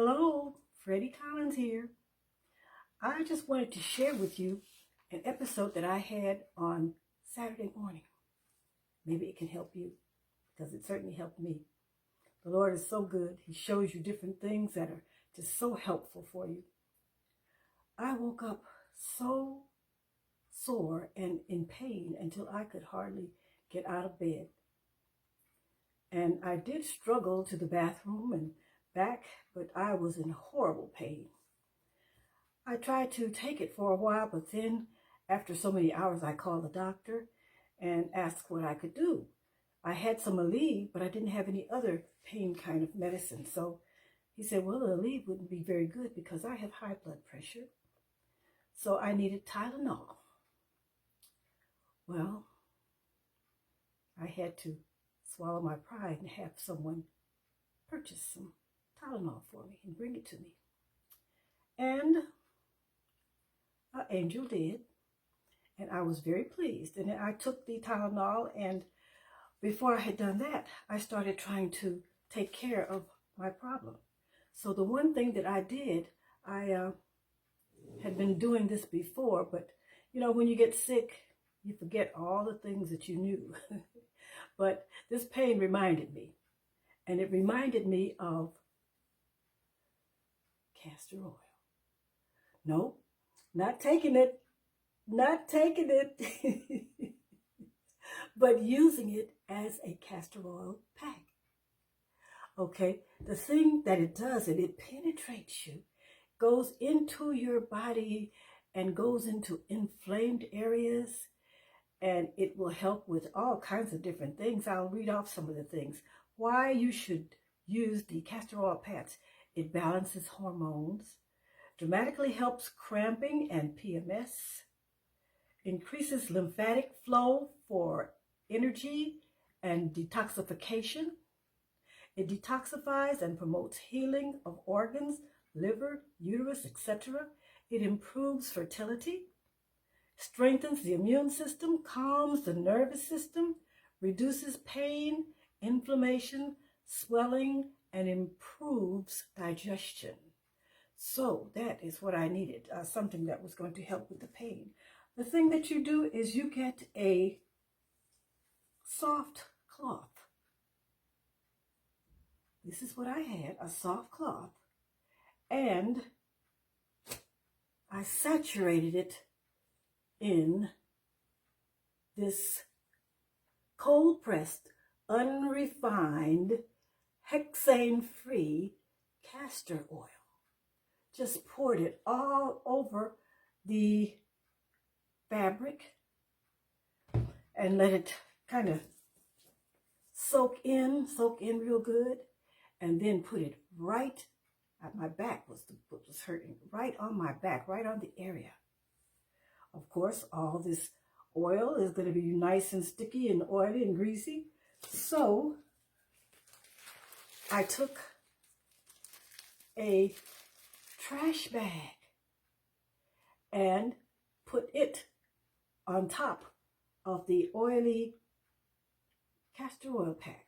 Hello, Freddie Collins here. I just wanted to share with you an episode that I had on Saturday morning. Maybe it can help you because it certainly helped me. The Lord is so good. He shows you different things that are just so helpful for you. I woke up so sore and in pain until I could hardly get out of bed. And I did struggle to the bathroom and back, but I was in horrible pain. I tried to take it for a while, but then after so many hours, I called the doctor and asked what I could do. I had some Aleve, but I didn't have any other pain kind of medicine. So he said, well, the Aleve wouldn't be very good because I have high blood pressure. So I needed Tylenol. Well, I had to swallow my pride and have someone purchase some Tylenol for me and bring it to me. And an angel did, and I was very pleased. And I took the Tylenol, and before I had done that, I started trying to take care of my problem. So the one thing that I did, I had been doing this before, but you know, when you get sick, you forget all the things that you knew. But this pain reminded me, and it reminded me of castor oil. No, not taking it, but using it as a castor oil pack. Okay, the thing that it does, it penetrates you, goes into your body and goes into inflamed areas, and it will help with all kinds of different things. I'll read off some of the things. Why you should use the castor oil packs. It balances hormones, dramatically helps cramping and PMS, increases lymphatic flow for energy and detoxification. It detoxifies and promotes healing of organs, liver, uterus, etc. It improves fertility, strengthens the immune system, calms the nervous system, reduces pain, inflammation, swelling, and improves digestion. So that is what I needed, something that was going to help with the pain. The thing that you do is you get a soft cloth. This is what I had, a soft cloth. And I saturated it in this cold-pressed, unrefined, hexane-free castor oil. Just poured it all over the fabric and let it kind of soak in real good, and then put it right at my back what was hurting, right on my back, right on the area. Of course, all this oil is going to be nice and sticky and oily and greasy. So I took a trash bag and put it on top of the oily castor oil pack.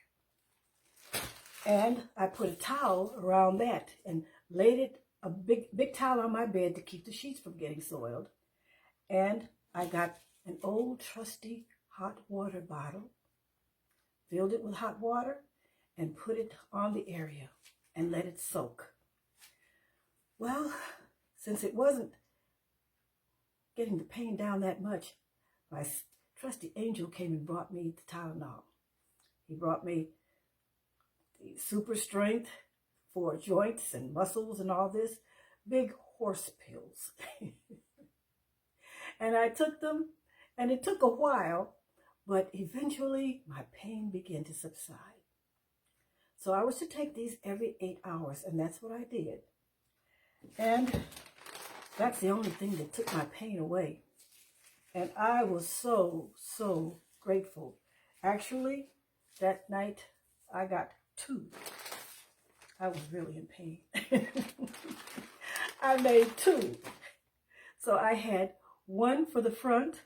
And I put a towel around that and laid it, a big towel on my bed to keep the sheets from getting soiled. And I got an old trusty hot water bottle, filled it with hot water, and put it on the area and let it soak. Well, since it wasn't getting the pain down that much, my trusty angel came and brought me the Tylenol. He brought me the super strength for joints and muscles and all this, big horse pills. And I took them, and it took a while, but eventually my pain began to subside. So I was to take these every 8 hours, and that's what I did. And that's the only thing that took my pain away. And I was so grateful. Actually, that night I got 2. I was really in pain. I made 2. So I had one for the front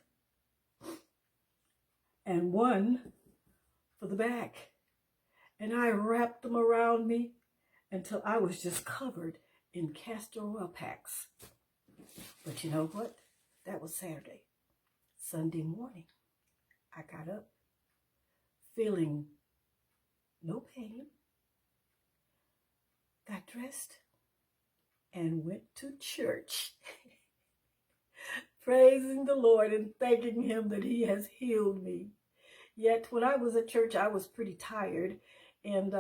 and one for the back. And I wrapped them around me until I was just covered in castor oil packs. But you know what? That was Saturday. Sunday morning, I got up feeling no pain, got dressed, and went to church, praising the Lord and thanking Him that He has healed me. Yet when I was at church, I was pretty tired, and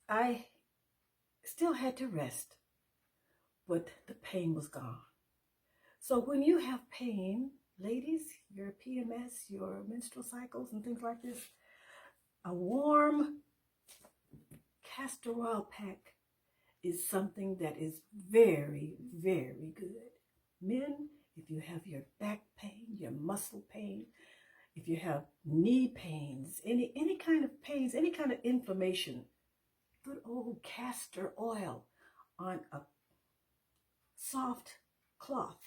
I still had to rest, but the pain was gone. So when you have pain, ladies, your PMS, your menstrual cycles and things like this, a warm castor oil pack is something that is very, very good. Men, if you have your back pain, your muscle pain, if you have knee pains, any kind of pains, any kind of inflammation, good old castor oil on a soft cloth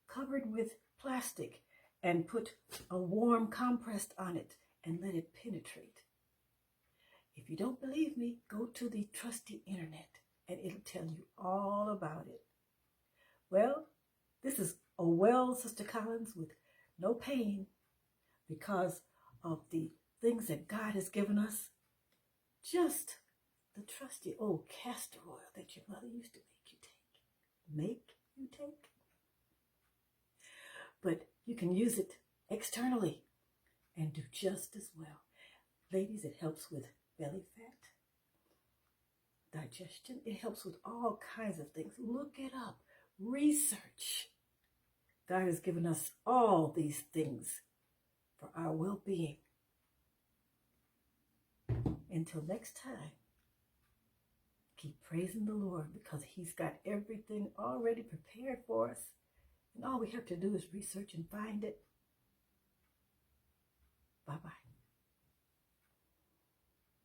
covered with plastic and put a warm compress on it and let it penetrate. If you don't believe me, go to the trusty internet and it'll tell you all about it. Well, this is a well, Sister Collins, with no pain because of the things that God has given us. Just the trusty old castor oil that your mother used to make you take. But you can use it externally and do just as well. Ladies, it helps with belly fat, digestion. It helps with all kinds of things. Look it up. Research. God has given us all these things for our well-being. Until next time, keep praising the Lord because He's got everything already prepared for us. And all we have to do is research and find it. Bye-bye.